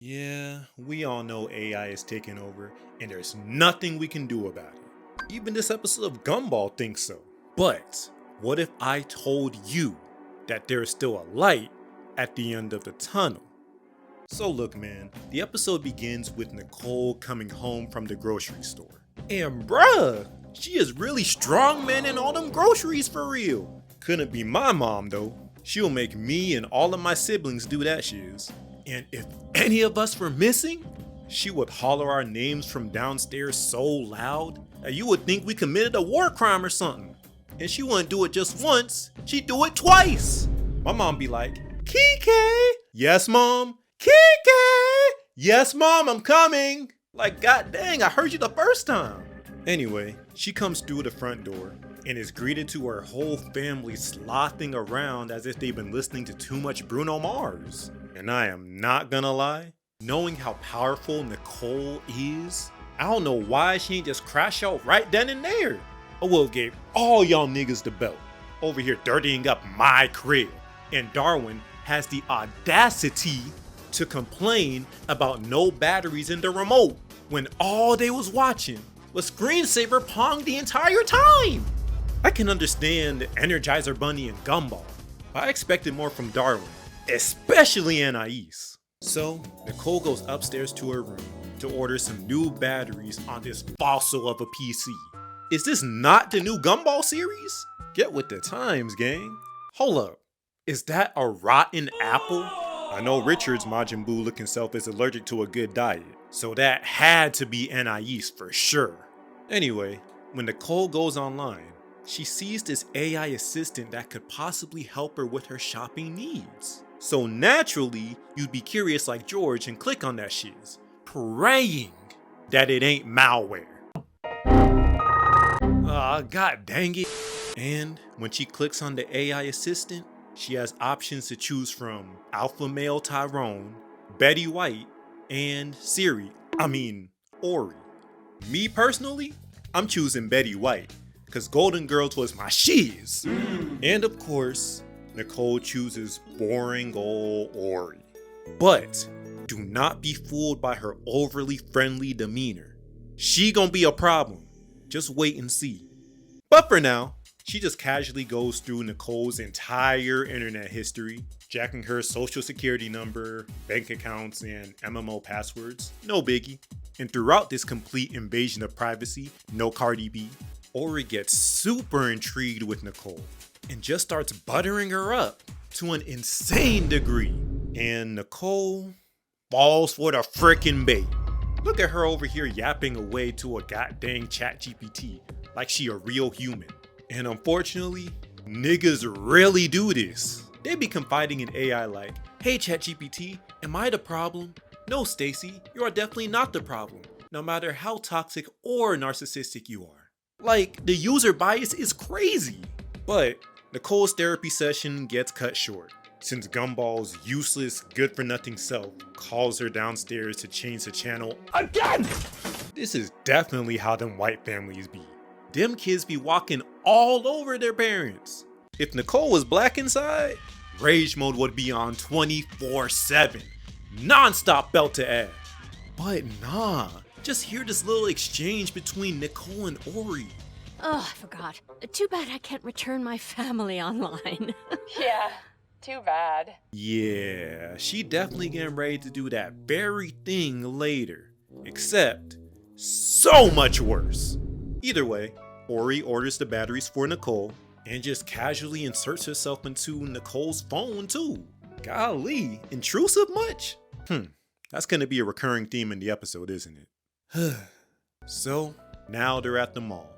Yeah, we all know AI is taking over, and there's nothing we can do about it. Even this episode of Gumball thinks so. But what if I told you that there is still a light at the end of the tunnel? So look, man, the episode begins with Nicole coming home from the grocery store. And bruh, she is really strong, man, in all them groceries for real. Couldn't be my mom though. She'll make me and all of my siblings do that shiz. And if any of us were missing, she would holler our names from downstairs so loud that you would think we committed a war crime or something. And she wouldn't do it just once, she'd do it twice. My mom be like, Kike! Yes, mom? Kike! Yes, mom, I'm coming! Like, god dang, I heard you the first time. Anyway, she comes through the front door and is greeted to her whole family slothing around as if they've been listening to too much Bruno Mars. And I am not gonna lie, knowing how powerful Nicole is, I don't know why she ain't just crash out right then and there. I would've gave all y'all niggas the belt, over here dirtying up my crib. And Darwin has the audacity to complain about no batteries in the remote when all they was watching was screensaver Pong the entire time. I can understand Energizer Bunny and Gumball, but I expected more from Darwin, especially Anais. So Nicole goes upstairs to her room to order some new batteries on this fossil of a PC. Is this not the new Gumball series? Get with the times, gang. Hold up, is that a rotten apple? I know Richard's Majin Buu looking self is allergic to a good diet, so that had to be Anais for sure. Anyway, when Nicole goes online, she sees this AI assistant that could possibly help her with her shopping needs. So naturally, you'd be curious like George and click on that shiz, praying that it ain't malware. God dang it. And when she clicks on the AI assistant, she has options to choose from Alpha Male Tyrone, Betty White, and Ori. Me personally, I'm choosing Betty White, cause Golden Girls was my shiz. And of course, Nicole chooses boring old Ori. But do not be fooled by her overly friendly demeanor. She gonna be a problem. Just wait and see. But for now, she just casually goes through Nicole's entire internet history, jacking her social security number, bank accounts, and MMO passwords. No biggie. And throughout this complete invasion of privacy, no Cardi B, Ori gets super intrigued with Nicole and just starts buttering her up to an insane degree. And Nicole falls for the frickin' bait. Look at her over here yapping away to a goddamn ChatGPT like she a real human. And unfortunately, niggas really do this. They be confiding in AI like, hey ChatGPT, am I the problem? No Stacy, you are definitely not the problem, no matter how toxic or narcissistic you are. Like, the user bias is crazy. But Nicole's therapy session gets cut short, since Gumball's useless, good-for-nothing self calls her downstairs to change the channel again! This is definitely how them white families be. Them kids be walking all over their parents. If Nicole was black inside, rage mode would be on 24/7, non-stop belt to ass. But nah, just hear this little exchange between Nicole and Ori. Oh, I forgot. Too bad I can't return my family online. Yeah, too bad. Yeah, she definitely getting ready to do that very thing later. Except, so much worse. Either way, Ori orders the batteries for Nicole and just casually inserts herself into Nicole's phone too. Golly, intrusive much? That's gonna be a recurring theme in the episode, isn't it? So, now they're at the mall,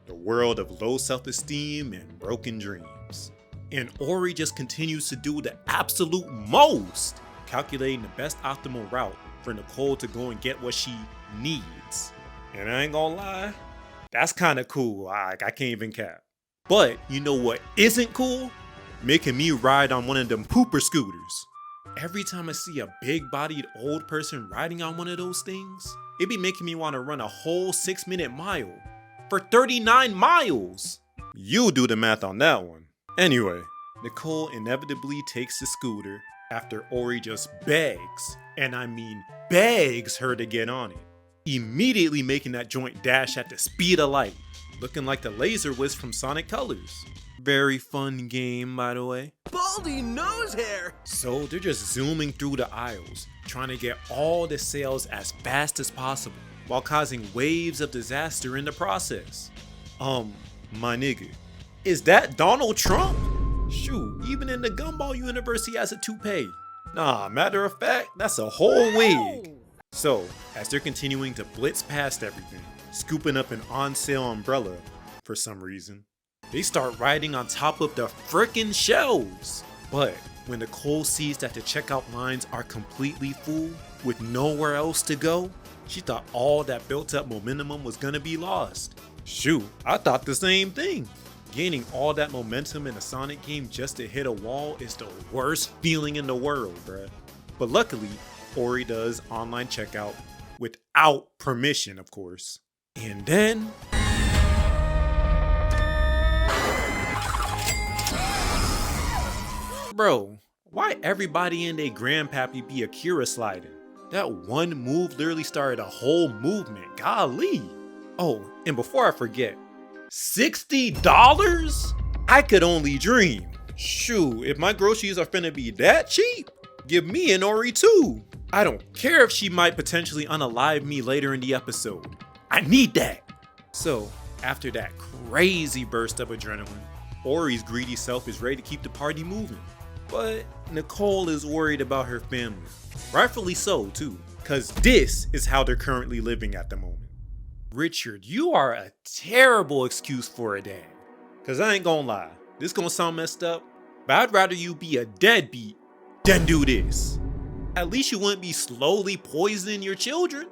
the world of low self-esteem and broken dreams. And Ori just continues to do the absolute most, calculating the best optimal route for Nicole to go and get what she needs. And I ain't gonna lie, that's kinda cool, I can't even cap. But you know what isn't cool? Making me ride on one of them pooper scooters. Every time I see a big-bodied old person riding on one of those things, it be making me want to run a whole 6-minute mile for 39 miles. You do the math on that one. Anyway, Nicole inevitably takes the scooter after Ori just begs, and I mean begs her to get on it, immediately making that joint dash at the speed of light, looking like the laser whiz from Sonic Colors. Very fun game, by the way. Baldy nose hair! So they're just zooming through the aisles, trying to get all the sales as fast as possible, while causing waves of disaster in the process. My nigga, is that Donald Trump? Shoot, even in the Gumball universe he has a toupee. Nah, matter of fact, that's a whole wig. So, as they're continuing to blitz past everything, scooping up an on-sale umbrella for some reason, they start riding on top of the frickin' shelves. But when Nicole sees that the checkout lines are completely full with nowhere else to go, she thought all that built up momentum was gonna be lost. Shoot, I thought the same thing. Gaining all that momentum in a Sonic game just to hit a wall is the worst feeling in the world, bruh. But luckily, Ori does online checkout without permission, of course. And then... Bro, why everybody and they grandpappy be Akira sliding? That one move literally started a whole movement, golly. Oh, and before I forget, $60? I could only dream. Shoot, if my groceries are finna be that cheap, give me an Ori too. I don't care if she might potentially unalive me later in the episode. I need that. So, after that crazy burst of adrenaline, Ori's greedy self is ready to keep the party moving. But Nicole is worried about her family. Rightfully so, too, because this is how they're currently living at the moment. Richard, you are a terrible excuse for a dad. Because I ain't gonna lie, this gonna sound messed up, but I'd rather you be a deadbeat than do this. At least you wouldn't be slowly poisoning your children.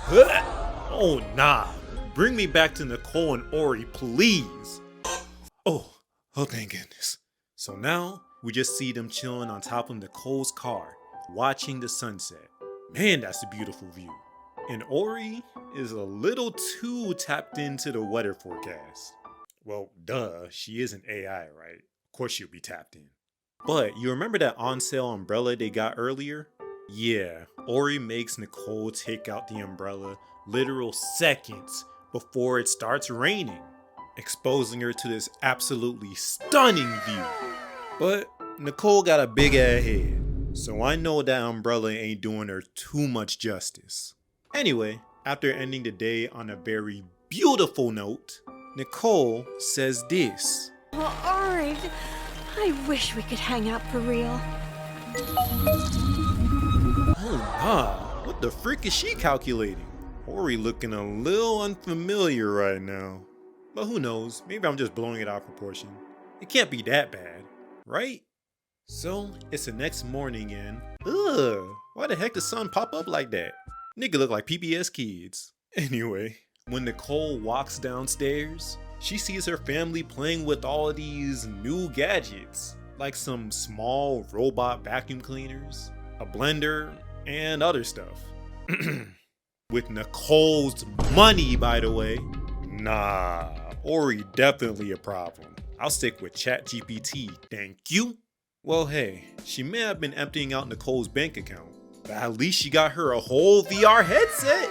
Oh nah, bring me back to Nicole and Ori, please. Oh, thank goodness. So now, we just see them chilling on top of Nicole's car, watching the sunset. Man, that's a beautiful view. And Ori is a little too tapped into the weather forecast. Well, duh, she is an AI, right? Of course she'll be tapped in. But you remember that on-sale umbrella they got earlier? Yeah, Ori makes Nicole take out the umbrella literal seconds before it starts raining, exposing her to this absolutely stunning view. But Nicole got a big ass head, so I know that umbrella ain't doing her too much justice. Anyway, after ending the day on a very beautiful note, Nicole says this. Well, Ori, I wish we could hang out for real. Oh nah, what the frick is she calculating? Ori looking a little unfamiliar right now. But who knows, maybe I'm just blowing it out of proportion. It can't be that bad, right? So, it's the next morning and... Ugh, why the heck did the sun pop up like that? Nigga look like PBS Kids. Anyway, when Nicole walks downstairs, she sees her family playing with all of these new gadgets, like some small robot vacuum cleaners, a blender, and other stuff. With Nicole's money, by the way. Nah, Ori definitely a problem. I'll stick with ChatGPT, thank you. Well, hey, she may have been emptying out Nicole's bank account, but at least she got her a whole VR headset.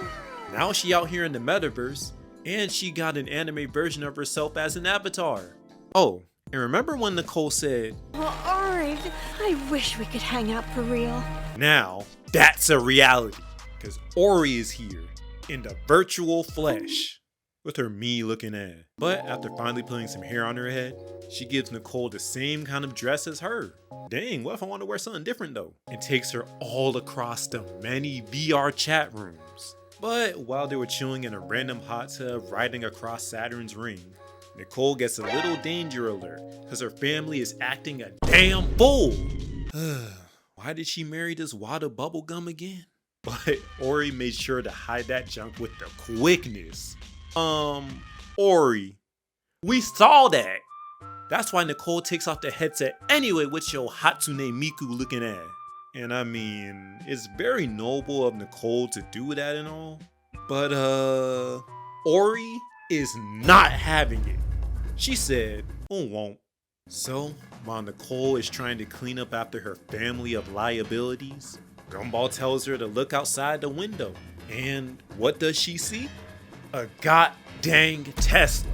Now she out here in the metaverse, and she got an anime version of herself as an avatar. Oh, and remember when Nicole said, Well, Ori, I wish we could hang out for real. Now, that's a reality, because Ori is here, in the virtual flesh, with her me-looking ass. But after finally putting some hair on her head, she gives Nicole the same kind of dress as her. Dang, what if I want to wear something different though? And takes her all across the many VR chat rooms. But while they were chilling in a random hot tub riding across Saturn's ring, Nicole gets a little danger alert because her family is acting a damn fool. Why did she marry this wad of bubblegum again? But Ori made sure to hide that junk with the quickness. Ori, we saw that. That's why Nicole takes off the headset anyway with your Hatsune Miku looking ass. And I mean, it's very noble of Nicole to do that and all. But Ori is not having it. She said, won't. So, while Nicole is trying to clean up after her family of liabilities, Gumball tells her to look outside the window. And what does she see? A god-dang Tesla.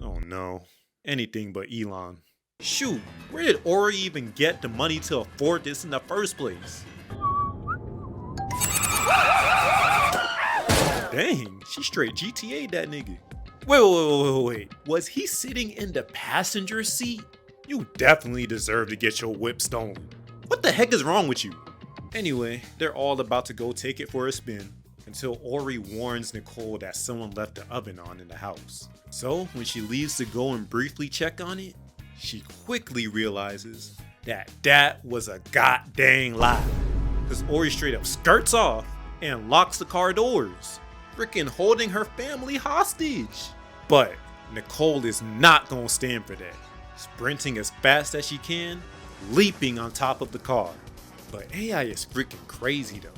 Oh no, anything but Elon. Shoot, where did Ori even get the money to afford this in the first place? Dang, she straight GTA'd that nigga. Wait. Was he sitting in the passenger seat? You definitely deserve to get your whip stolen. What the heck is wrong with you? Anyway, they're all about to go take it for a spin until Ori warns Nicole that someone left the oven on in the house. So when she leaves to go and briefly check on it, she quickly realizes that that was a goddamn lie. Cause Ori straight up skirts off and locks the car doors, freaking holding her family hostage. But Nicole is not gonna stand for that, sprinting as fast as she can, leaping on top of the car. But AI is freaking crazy though,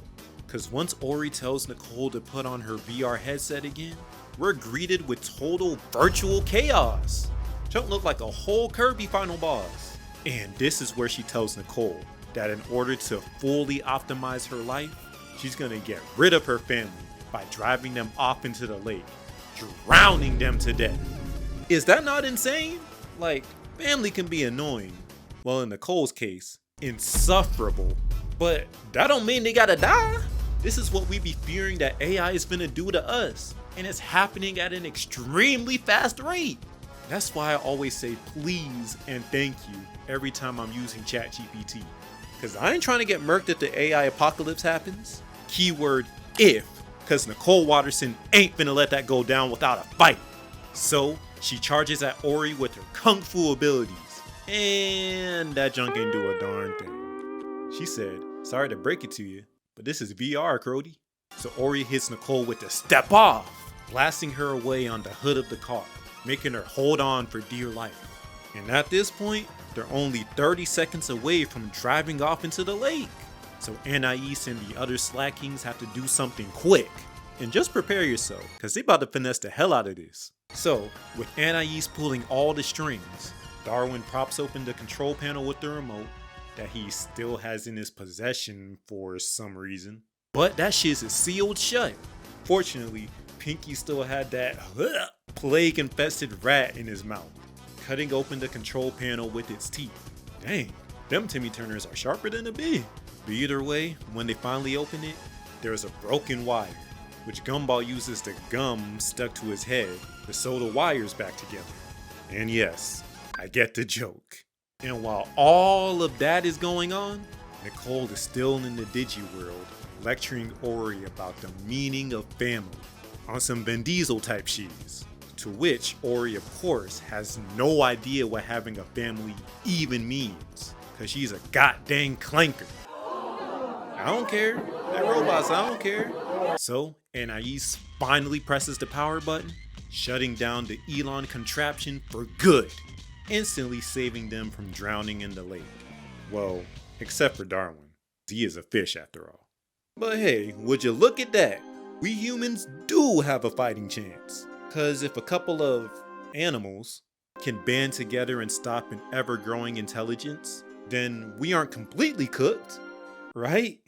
cause once Ori tells Nicole to put on her VR headset again, we're greeted with total virtual chaos. Don't look like a whole Kirby final boss. And this is where she tells Nicole that in order to fully optimize her life, she's gonna get rid of her family by driving them off into the lake, drowning them to death. Is that not insane? Like, family can be annoying. Well, in Nicole's case, insufferable. But that don't mean they gotta die. This is what we be fearing that AI is gonna do to us. And it's happening at an extremely fast rate. That's why I always say please and thank you every time I'm using ChatGPT. Cause I ain't trying to get murked if the AI apocalypse happens. Keyword if, cause Nicole Watterson ain't finna let that go down without a fight. So she charges at Ori with her kung fu abilities. And that junk ain't do a darn thing. She said, sorry to break it to you, but this is VR, Crody. So Ori hits Nicole with the step off, blasting her away on the hood of the car, making her hold on for dear life. And at this point, they're only 30 seconds away from driving off into the lake. So Anais and the other Slackings have to do something quick. And just prepare yourself, cause they about to finesse the hell out of this. So, with Anais pulling all the strings, Darwin props open the control panel with the remote that he still has in his possession for some reason. But that shit is sealed shut. Fortunately, Pinky still had that plague-infested rat in his mouth, cutting open the control panel with its teeth. Dang, them Timmy Turners are sharper than a bee. But either way, when they finally open it, there's a broken wire, which Gumball uses the gum stuck to his head to sew the wires back together. And yes, I get the joke. And while all of that is going on, Nicole is still in the Digi world, lecturing Ori about the meaning of family on some Vin Diesel type shiz. To which Ori, of course, has no idea what having a family even means, cause she's a goddamn clanker. I don't care. That robot's, I don't care. So, Anais finally presses the power button, shutting down the Elon contraption for good, instantly saving them from drowning in the lake. Well, except for Darwin. He is a fish after all. But hey, would you look at that? We humans do have a fighting chance. Cause if a couple of animals can band together and stop an ever-growing intelligence, then we aren't completely cooked, right?